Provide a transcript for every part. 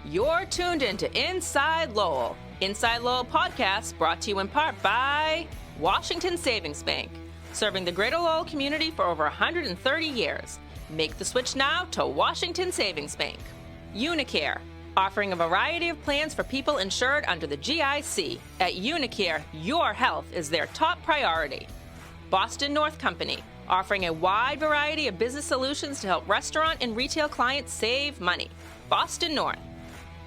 You're tuned into Inside Lowell. Inside Lowell podcast brought to you in part by Washington Savings Bank, serving the greater Lowell community for over 130 years. Make the switch now to Washington Savings Bank. Unicare, offering a variety of plans for people insured under the GIC. At Unicare, your health is their top priority. Boston North Company, offering a wide variety of business solutions to help restaurant and retail clients save money. Boston North.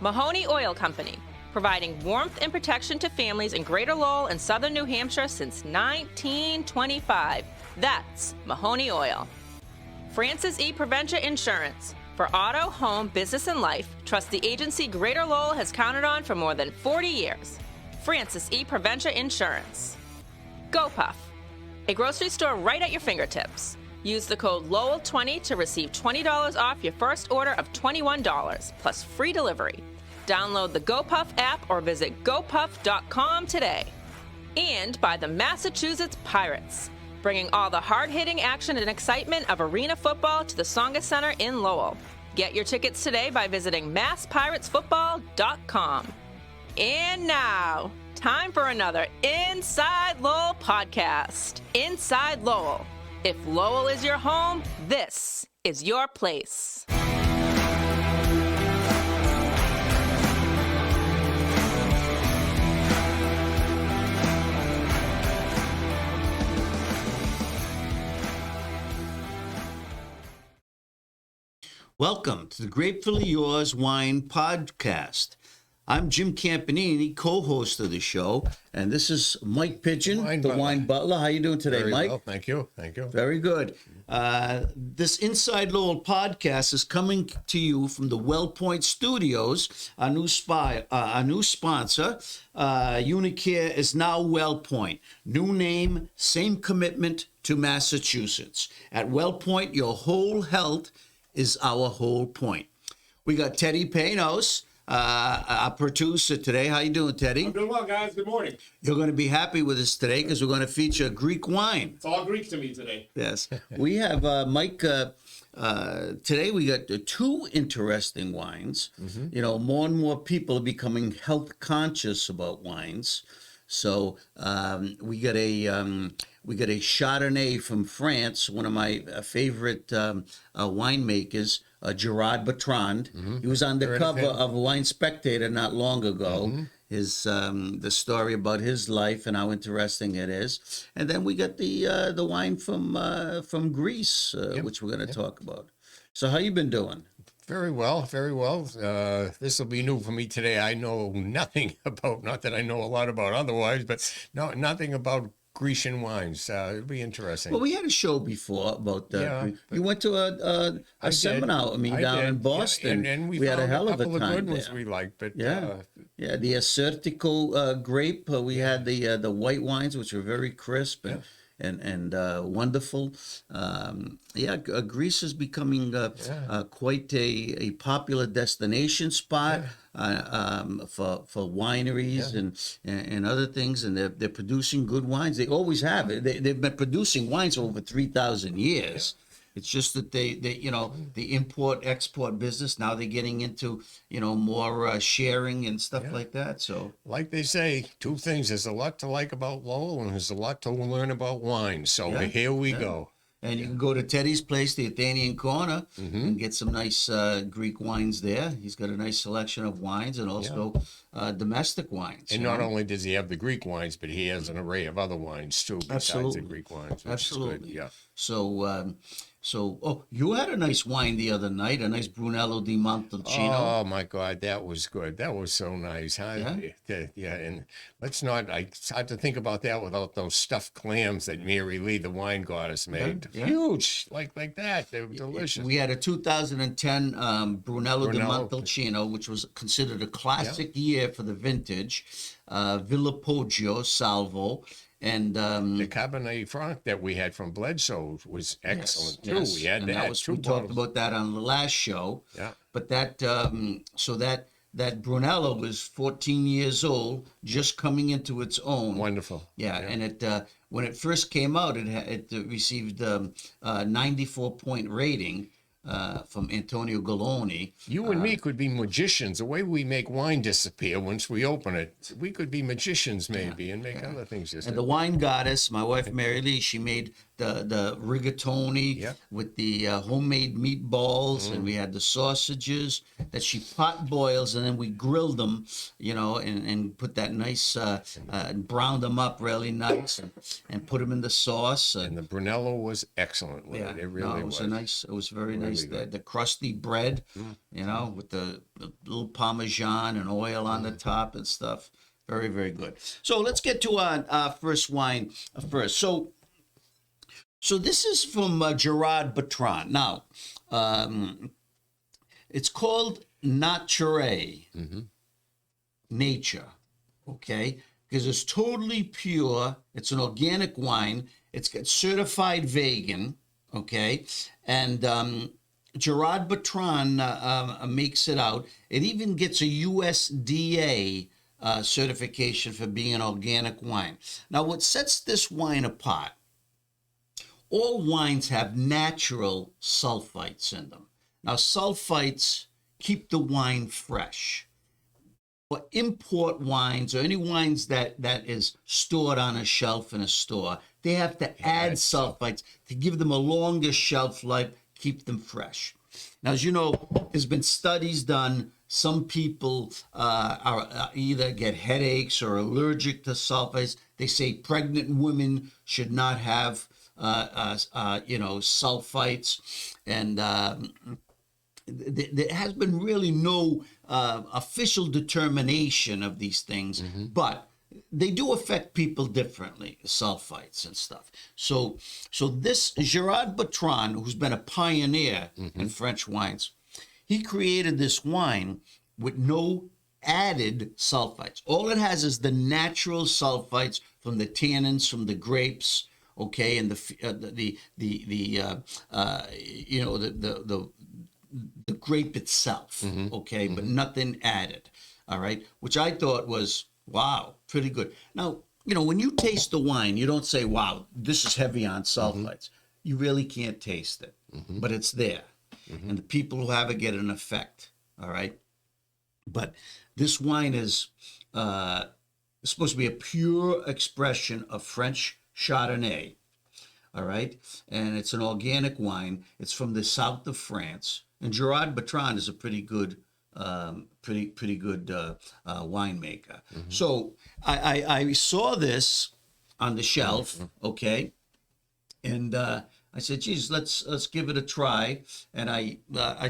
Mahoney Oil Company, providing warmth and protection to families in Greater Lowell and Southern New Hampshire since 1925. That's Mahoney Oil. Francis E. Preventia Insurance. For auto, home, business, and life, trust the agency Greater Lowell has counted on for more than 40 years. Francis E. Preventia Insurance. GoPuff, a grocery store right at your fingertips. Use the code Lowell20 to receive $20 off your first order of $21, plus free delivery. Download the GoPuff app or visit gopuff.com today. And by the Massachusetts Pirates, bringing all the hard-hitting action and excitement of arena football to the Tsonga Center in Lowell. Get your tickets today by visiting masspirates.football.com. And now, time for another Inside Lowell podcast. Inside Lowell. If Lowell is your home, this is your place. Welcome to the Grapefully Yours Wine Podcast. I'm Jim Campanini, co-host of the show, and this is Mike Pigeon, Wine Butler. How you doing today, Very Mike? Well, thank you. Very good. This Inside Lowell podcast is coming to you from the WellPoint Studios. Our new sponsor, Unicare, is now WellPoint. New name, same commitment to Massachusetts. At WellPoint, your whole health is our whole point. We got Teddy Panos, our producer today. How you doing, Teddy? I'm doing well, guys. Good morning. You're going to be happy with us today because we're going to feature Greek wine. It's all Greek to me today. Yes. We have, Mike, today we got two interesting wines. Mm-hmm. You know, more and more people are becoming health conscious about wines. So we got a Chardonnay from France, one of my favorite winemakers, Gerard Bertrand. Mm-hmm. He was on the cover of Wine Spectator not long ago. Mm-hmm. His the story about his life and how interesting it is. And then we got the wine from Greece, which we're going to talk about. So how you been doing? Very well, very well. This will be new for me today. I know nothing about, not that I know a lot about otherwise, but nothing about Grecian wines. It'll be interesting. Well, we had a show before about you went to a seminar, down in Boston. Yeah, and we had a hell of a couple time of good ones there. we liked, but the 𝒍𝒑𝒑𝒐 grape. We had the white wines, which were very crisp and wonderful. Greece is becoming quite a popular destination spot for wineries and other things, and they're producing good wines. They always have. They've been producing wines for over 3,000 years. Yeah. It's just that they the import-export business, now they're getting into, more sharing and stuff like that. So, like they say, two things. There's a lot to like about Lowell, and there's a lot to learn about wine. So here we go. And you can go to Teddy's place, the Athenian Corner, and get some nice Greek wines there. He's got a nice selection of wines and also domestic wines. And not only does he have the Greek wines, but he has an array of other wines too, besides the Greek wines. Absolutely. Is good. Yeah. So, you had a nice wine the other night, a nice Brunello di Montalcino. Oh my God, that was good. That was so nice. Huh? Yeah. And it's hard to think about that without those stuffed clams that Mary Lee, the wine goddess, made. Yeah. Huge, like that. They were delicious. We had a 2010 Brunello di Montalcino, which was considered a classic year for the vintage. Villa Poggio Salvo. And the Cabernet Franc that we had from Bledsoe was excellent too. Yes. We had and that. We talked about that on the last show. Yeah. But that that Brunello was 14 years old, just coming into its own. Wonderful. Yeah. And it when it first came out, it received a 94-point rating. from Antonio Galloni. You and me could be magicians. The way we make wine disappear once we open it, we could be magicians maybe and make other things just. And the wine goddess, my wife Mary Lee, she made the rigatoni with the homemade meatballs, and we had the sausages that she pot boils, and then we grilled them, you know, and put that nice, browned them up really nice, and put them in the sauce. And the Brunello was excellent with it. It really was. It was very nice. The crusty bread, you know, with the little Parmesan and oil on the top and stuff. Very, very good. So let's get to our first wine first. So this is from 𝒍𝒍𒑒𝒏𝒕. Now, it's called Nature, nature, okay? Because it's totally pure. It's an organic wine. It's got certified vegan, okay? And 𝒍𝒍𒑒𝒏𝒕 makes it out. It even gets a USDA certification for being an organic wine. Now, what sets this wine apart, all wines have natural sulfites in them. Now, sulfites keep the wine fresh. For import wines or any wines that is stored on a shelf in a store, they have to add sulfites to give them a longer shelf life, keep them fresh. Now, as you know, there's been studies done. Some people are either get headaches or allergic to sulfites. They say pregnant women should not have, sulfites. And there has been really no official determination of these things, but they do affect people differently, sulfites and stuff. So this 𝒍𝒑𝒑𝒏𝒕, who's been a pioneer in French wines, he created this wine with no added sulfites. All it has is the natural sulfites from the tannins from the grapes, okay, and the grape itself, okay, but nothing added, all right, which I thought was, wow, pretty good. Now, you know, when you taste the wine, you don't say, wow, this is heavy on sulfites. You really can't taste it, but it's there. And the people who have it get an effect, all right? But this wine is supposed to be a pure expression of French Chardonnay, all right? And it's an organic wine. It's from the south of France. And 𝒍𝒑𝒏𝒕 is a pretty good winemaker. So I saw this on the shelf, okay, and I said, geez, let's give it a try. And I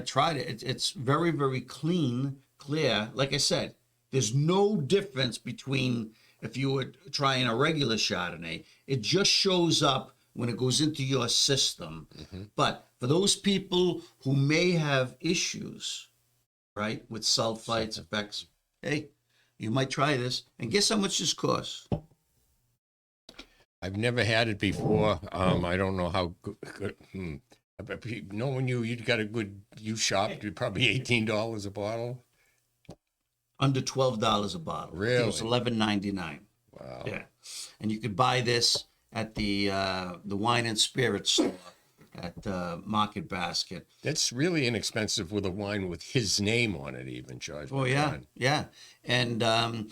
tried it. It's very, very clean, clear. Like I said, there's no difference between if you were trying a regular Chardonnay. It just shows up when it goes into your system. But for those people who may have issues, right, with sulfites effects, hey, you might try this. And guess how much this costs? I've never had it before. I don't know how good. Knowing you got a good, you shopped, probably $18 a bottle. Under $12 a bottle. Really? It was $11.99. Wow. Yeah, and you could buy this at the wine and spirits store at Market Basket. That's really inexpensive with a wine with his name on it, even, George. Oh, yeah. And, the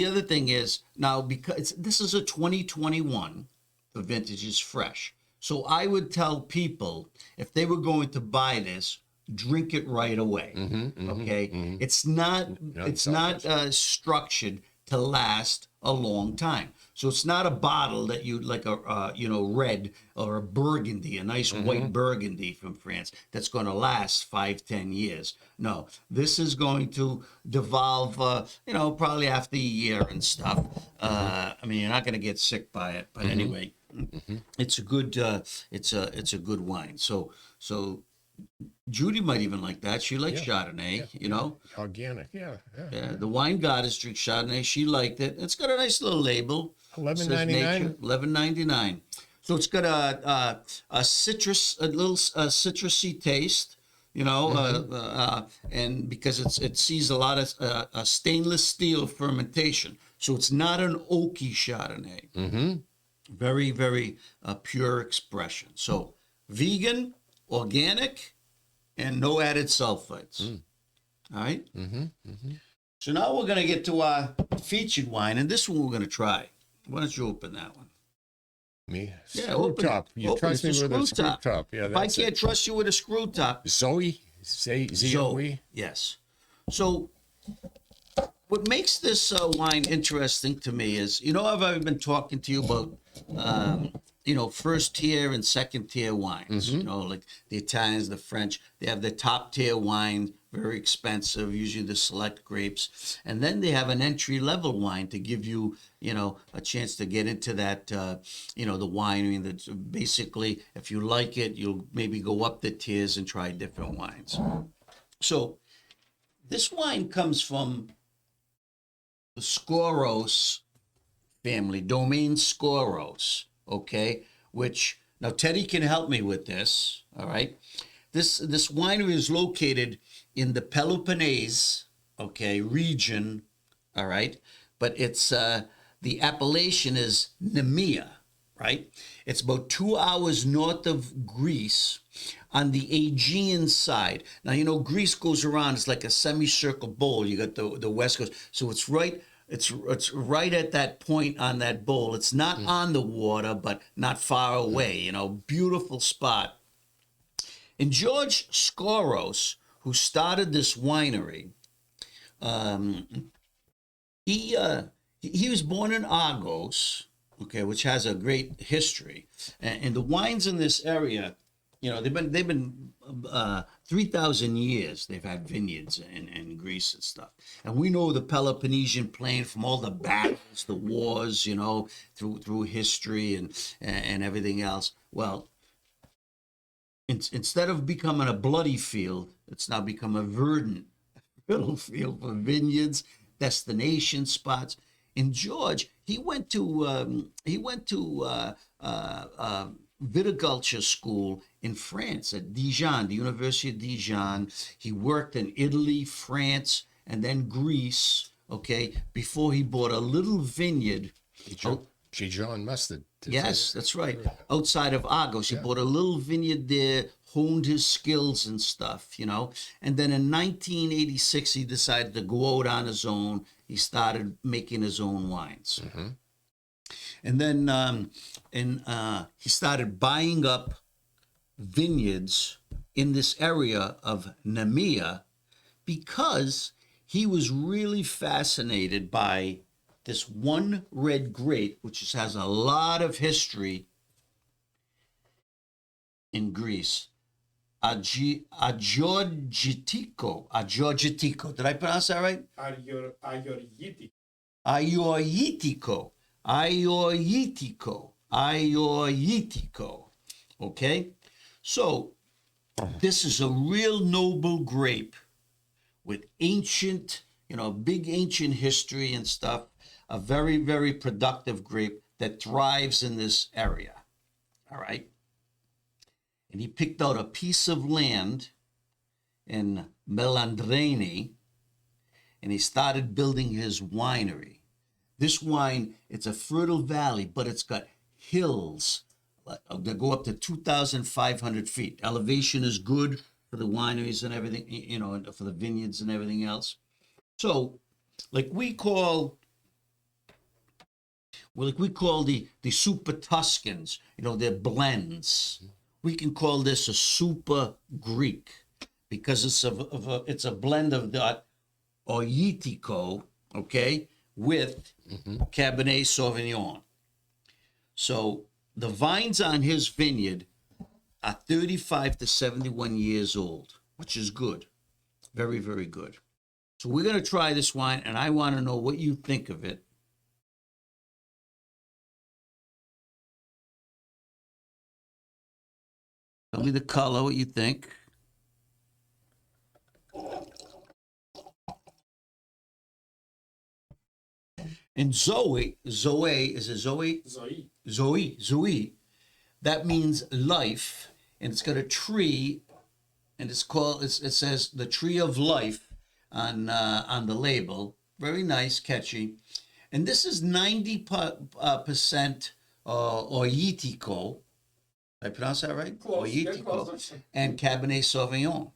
other thing is, now, because this is a 2021, the vintage is fresh. So I would tell people, if they were going to buy this, drink it right away, okay? It's not structured to last a long time. So it's not a bottle that you'd like a red or a Burgundy, a nice white Burgundy from France that's going to last 5-10 years. No, this is going to devolve, probably after a year and stuff. I mean, you're not going to get sick by it, but anyway, it's a good wine. So Judy might even like that. She likes Chardonnay, Organic, yeah. The wine goddess drinks Chardonnay. She liked it. It's got a nice little label. $11.99. $11.99. So it's got a little citrusy taste, and because it sees a lot of stainless steel fermentation. So it's not an oaky Chardonnay. Very, very pure expression. So vegan, organic, and no added sulfites. All right? So now we're going to get to our featured wine, and this one we're going to try. Why don't you open that one? Me? Yeah, Screw open top. it. You Open trust it. me It's a with a screw screw top. top. Yeah, If I that's can't it. trust you with a screw top, Zoe? Say Zoe. Zoe? Yes. So what makes this wine interesting to me is, I've been talking to you about, first tier and second tier wines. Like the Italians, the French, they have the top tier wine, very expensive, usually the select grapes. And then they have an entry level wine to give you, a chance to get into that, the winery. That's basically, if you like it, you'll maybe go up the tiers and try different wines. So this wine comes from the Skouras family, Domaine Skouras, okay? Which, now Teddy can help me with this, all right? This winery is located in the Peloponnese, okay, region, all right? But it's, the appellation is Nemea, right? It's about 2 hours north of Greece on the Aegean side. Now, Greece goes around, it's like a semicircle bowl. You got the west coast. So it's right at that point on that bowl. It's not on the water, but not far away, beautiful spot. And George Skouras, who started this winery, he was born in Argos, okay, which has a great history. And the wines in this area, they've been 3,000 years. They've had vineyards in Greece and stuff. And we know the Peloponnesian Plain from all the battles, the wars, through history and everything else. Well, instead of becoming a bloody field, it's now become a verdant field for vineyards, destination spots. And George, he went to viticulture school in France at Dijon, the University of Dijon. He worked in Italy, France, and then Greece, okay, before he bought a little vineyard. Pigeon mustard. Yes, that's right. Outside of Argos. He bought a little vineyard there, honed his skills and stuff, And then in 1986, he decided to go out on his own. He started making his own wines. And then he started buying up vineyards in this area of Nemea because he was really fascinated by this one red grape, which has a lot of history in Greece. 𝒍𝒍𝒑𝒐𝒊𝒏𝒕. Did I pronounce that right? Aeorgitiko. Okay? So, this is a real noble grape with ancient, big ancient history and stuff. A very, very productive grape that thrives in this area. All right? And he picked out a piece of land in Melandreni, and he started building his winery. This wine, it's a fertile valley, but it's got hills that go up to 2,500 feet. Elevation is good for the wineries and everything, for the vineyards and everything else. So, we call the super Tuscans, they're blends. We can call this a super Greek because it's a blend of that Oitiko, okay, with Cabernet Sauvignon. So the vines on his vineyard are 35 to 71 years old, which is good. Very, very good. So we're going to try this wine, and I want to know what you think of it. Tell me the color, what you think. And Zoe, is it Zoe? Zoe. That means life, and it's got a tree, and it says the tree of life on the label. Very nice, catchy. And this is 90% Oitiko. I pronounce that right? Close, yeah, Oitico, close. and Cabernet Sauvignon.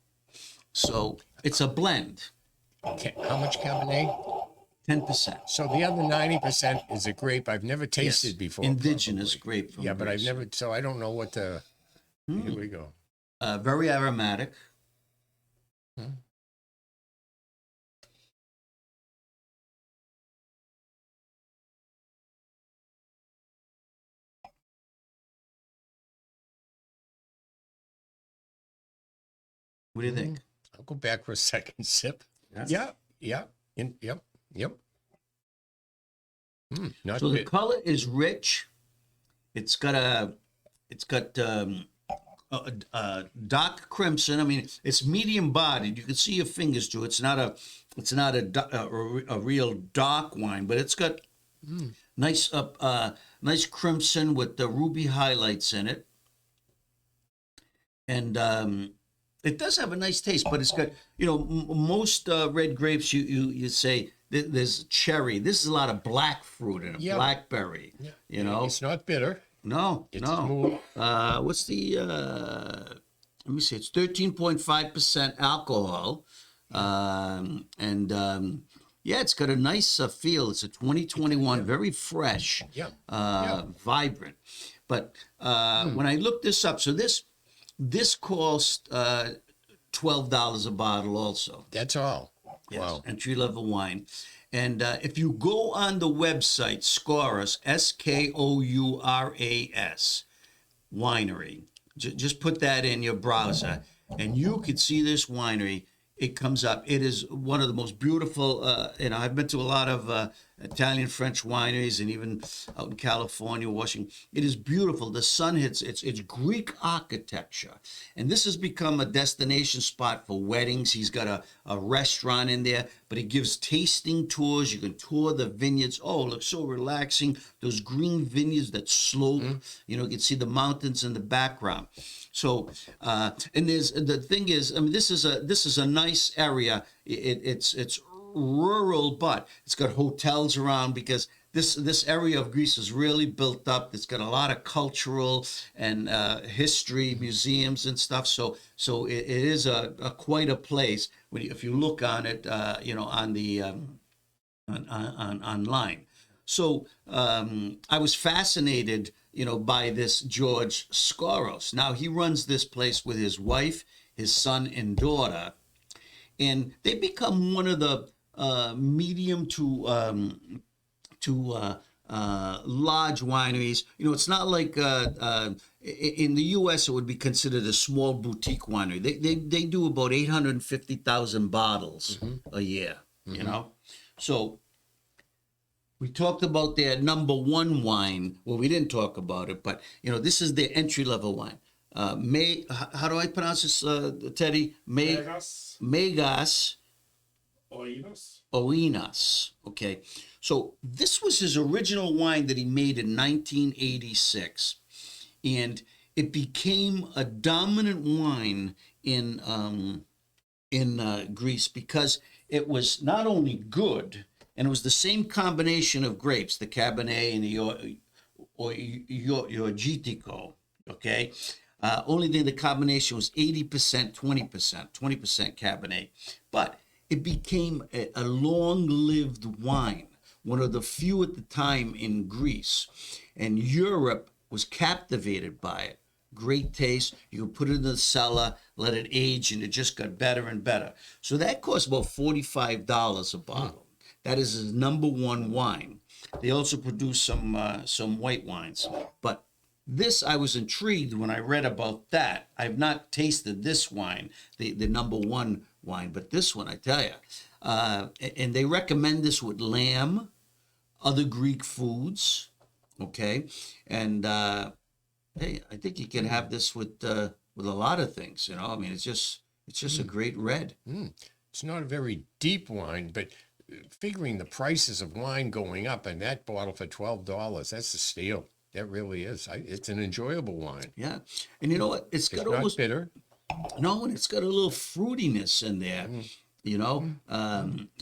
So it's a blend, How much Cabernet? 10%. So the other 90% is a grape I've never tasted before. Indigenous probably. grape from Yeah, but I've Greece. never, so I don't know what the, here we go. Very aromatic. What do you think? I'll go back for a second sip. Yeah. Yep. Not So the bit. color is rich. It's got a dark crimson. I mean, it's medium bodied. You can see your fingers through. It's not a real dark wine, but it's got nice crimson with the ruby highlights in it, and it does have a nice taste. But it's got most red grapes you say there's cherry. This is a lot of black fruit in it, blackberry. Yeah. It's not bitter. No, It's no. smooth. What's the? Let me see. It's 13.5% alcohol, and it's got a nice feel. It's a 2021, very fresh, vibrant. But when I looked this up, so this cost $12 a bottle, also. That's all. Yes, Wow. entry-level wine. And if you go on the website, Skouras, Skouras Winery, just put that in your browser, and you could see this winery. It comes up. It is one of the most beautiful, I've been to a lot of Italian, French wineries, and even out in California, Washington. It is beautiful. The sun hits, it's Greek architecture. And this has become a destination spot for weddings. He's got a restaurant in there, but it gives tasting tours. You can tour the vineyards. Oh, it looks so relaxing. Those green vineyards that slope, you can see the mountains in the background. So, and the thing is, I mean, this is a nice area. It's rural, but it's got hotels around because this area of Greece is really built up. It's got a lot of cultural and history, museums and stuff. So it is a quite a place if you look on it, on the online. So I was fascinated, by this George Skouras. Now he runs this place with his wife, his son, and daughter, and they become one of the medium to large wineries. It's not like in the U.S. it would be considered a small boutique winery. They do about 850,000 bottles a year. So. We talked about their number one wine. Well, we didn't talk about it, but this is their entry-level wine. How do I pronounce this, Teddy? Megas Oenos. Okay, so this was his original wine that he made in 1986, and it became a dominant wine in Greece because it was not only good. And it was the same combination of grapes, the Cabernet and the Oitico, okay? Only thing, the combination was 80%, 20% Cabernet. But it became a long-lived wine, one of the few at the time in Greece. And Europe was captivated by it. Great taste. You could put it in the cellar, let it age, and it just got better and better. So that cost about $45 a bottle. That is his number one wine. They also produce some white wines. But this, I was intrigued when I read about that. I've not tasted this wine, the number one wine, but this one, I tell you. And they recommend this with lamb, other Greek foods, okay? And, hey, I think you can have this with a lot of things, I mean, it's just a great red. It's not a very deep wine, but figuring the prices of wine going up and that bottle for $12, that's a steal. That really is. It's an enjoyable wine. Yeah. And you know what? It's got almost not bitter. No, and it's got a little fruitiness in there,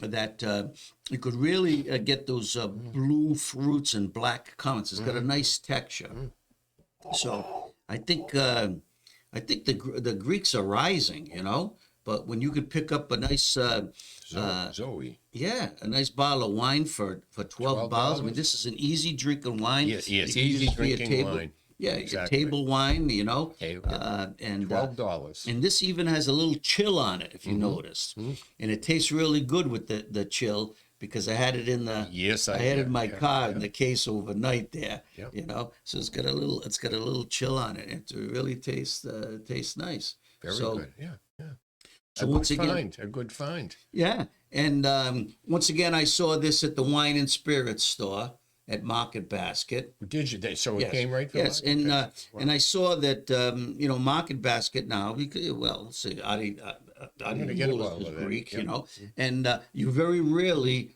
that you could really get those blue fruits and black currants. It's got a nice texture. So I think the Greeks are rising, but when you could pick up a nice Zoe. yeah, a nice bottle of wine for $12. I mean, this is an easy drinking wine. Yes, It can easy just be a drinking wine. Yeah, Exactly. a table wine, Okay. and $12. and this even has a little chill on it, if you noticed, and it tastes really good with the chill because I had it in the Yes, I had it in my yeah, car in the case overnight there, Yep. So it's got a little chill on it. It really tastes nice. Very So, good. Yeah. So a once good again, find. A good find. yeah, and once again, I saw this at the Wine and Spirits store at Market Basket. Did you? So it Yes. came right from Yes, and and I saw that Market Basket now. Because, well, let's see, Adi gonna get a Moulos bottle is of that. Greek, Yep. and you very rarely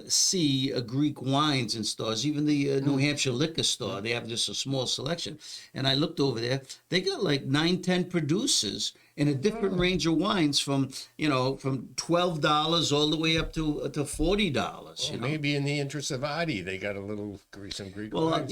see Greek wines in stores. Even the New Hampshire liquor store, they have just a small selection. And I looked over there; they got like 9-10 producers in a different range of wines from $12 all the way up to $40. Well, maybe in the interest of Adi, they got some Greek Well, wines.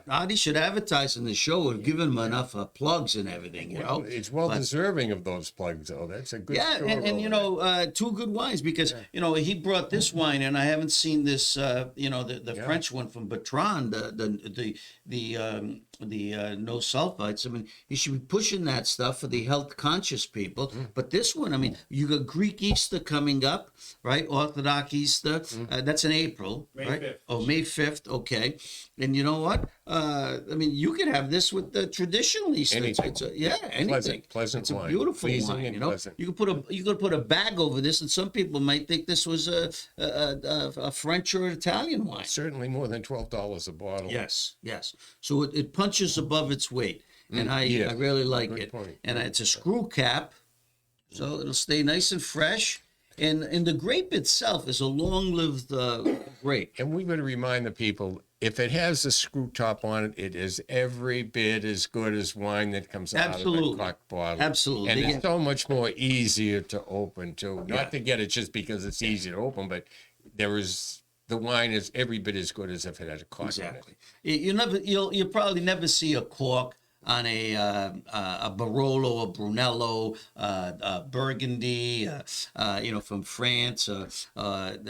Adi should advertise in the show and give him enough plugs and everything, Well, it's well deserving of those plugs, though. That's a good Yeah, store and over there. two good wines because he brought this wine and I haven't seen this the French one from Bertrand, the no sulfites. I mean, he should be pushing that stuff for the health conscious people. But this one, I mean, you got Greek Easter coming up, right? Orthodox Easter. That's in April, May right? 5th. Oh, May 5th. Okay. And you know what? I mean, you could have this with the traditional Easter. Anything. Anything. Pleasant It's a wine. beautiful Pleasing wine. and You know, pleasant. you could put a bag over this, and some people might think this was a French or Italian wine. Certainly more than $12 a bottle. Yes. So it punches above its weight, and I really like Good it. point. And it's a screw cap, so it'll stay nice and fresh. And the grape itself is a long-lived grape. And we better remind the people, if it has a screw top on it, it is every bit as good as wine that comes out of Absolutely. a cork bottle. Absolutely. And They it's get- so much more easier to open, too. Yeah. Not to get it just because it's easy to open, but the wine is every bit as good as if it had a cork Exactly. You'll probably never see a cork on a Barolo, a Brunello, Burgundy, from France,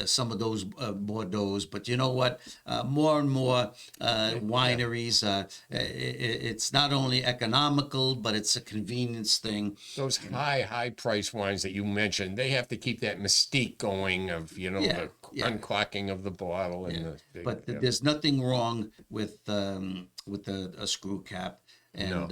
some of those Bordeaux. But you know what? More and more wineries, it's not only economical, but it's a convenience thing. Those high price wines that you mentioned, they have to keep that mystique going of, the uncorking of the bottle. And But there's nothing wrong with a screw cap. And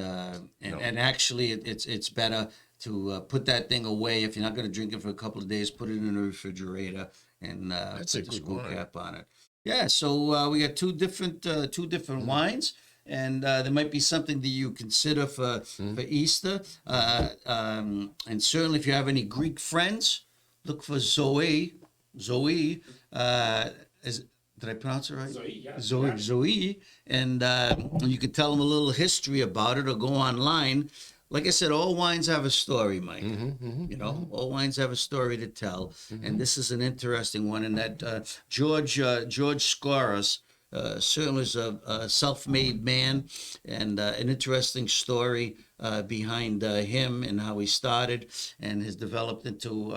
actually, it's better to put that thing away if you're not going to drink it for a couple of days. Put it in the refrigerator and That's a put the good screw wine. cap on it. Yeah, so we got two different wines, and there might be something that you consider for Easter. And certainly, if you have any Greek friends, look for Zoe. Did I pronounce it right? Zoe, yeah. Zoe, and you could tell them a little history about it or go online. Like I said, all wines have a story, Mike. All wines have a story to tell, and this is an interesting one. And that George Skouras certainly is a self-made man, and an interesting story behind him and how he started and has developed into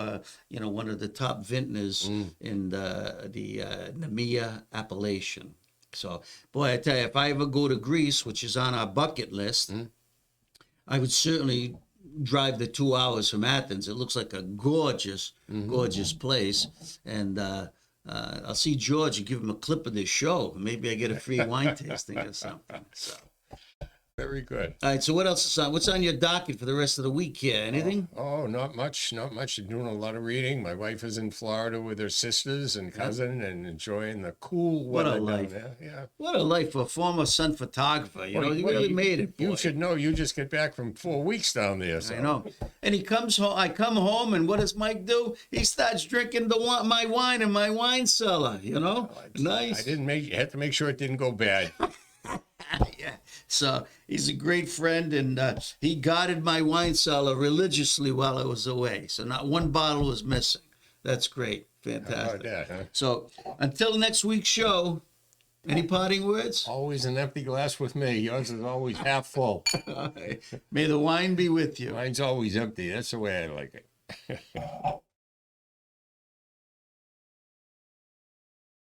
one of the top vintners in the Nemea appellation. So, boy, I tell you, if I ever go to Greece, which is on our bucket list, I would certainly drive the 2 hours from Athens. It looks like a gorgeous place, and I'll see George and give him a clip of this show. Maybe I get a free wine tasting or something. So. Very good. All right, so what else is on? What's on your docket for the rest of the week here? Anything? Oh, not much. Doing a lot of reading. My wife is in Florida with her sisters and cousin and enjoying the cool What a weather down life. there. Yeah. What a life for a former sun photographer. You really made it, boy. You should know. You just get back from 4 weeks down there. So. I know. And he comes home. I come home, and what does Mike do? He starts drinking my wine in my wine cellar. Nice. I had to make sure it didn't go bad. Yeah. So he's a great friend, and he guarded my wine cellar religiously while I was away. So not one bottle was missing. That's great. How about Fantastic. that, huh? So until next week's show, Any parting words? Always an empty glass with me. Yours is always half full. May the wine be with you. Mine's always empty. That's the way I like it.